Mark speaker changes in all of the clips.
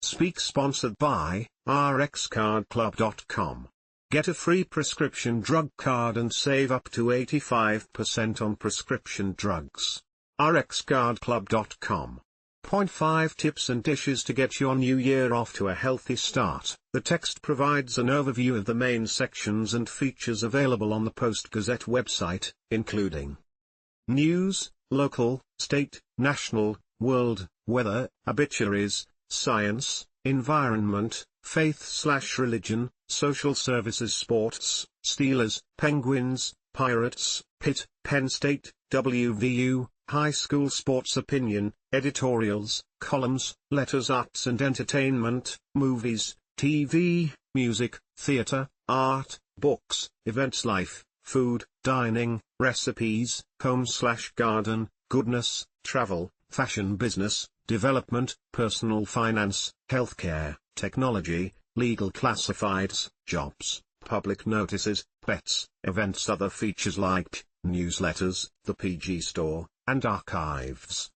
Speaker 1: Speak sponsored by rxcardclub.com. Get a free prescription drug card and save up to 85% on prescription drugs. rxcardclub.com. Point 5 Tips and dishes to get your new year off to a healthy start. The text provides an overview of the main sections and features available on the Post-Gazette website, including news, local, state, national, world, weather, obituaries, science, environment, faith/religion, social services, sports, Steelers, Penguins, Pirates, Pitt, Penn State, WVU, high school sports, opinion, editorials, columns, letters, arts and entertainment, movies, TV, music, theater, art, books, events, life, food, dining, recipes, home/garden, goodness, travel, fashion, business, development, personal finance, healthcare, technology, legal, classifieds, jobs, public notices, bets, events, other features like newsletters, the PG Store, and archives.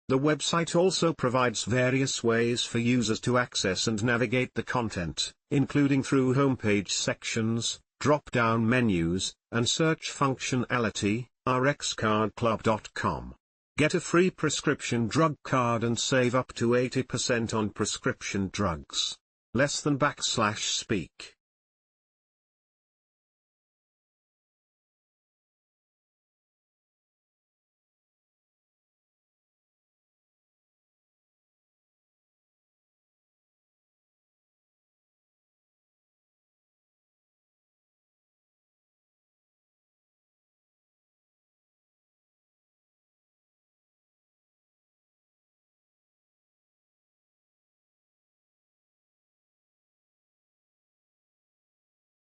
Speaker 1: The website also provides various ways for users to access and navigate the content, including through homepage sections, drop-down menus, and search functionality. rxcardclub.com. Get a free prescription drug card and save up to 80% on prescription drugs. Less than /speak.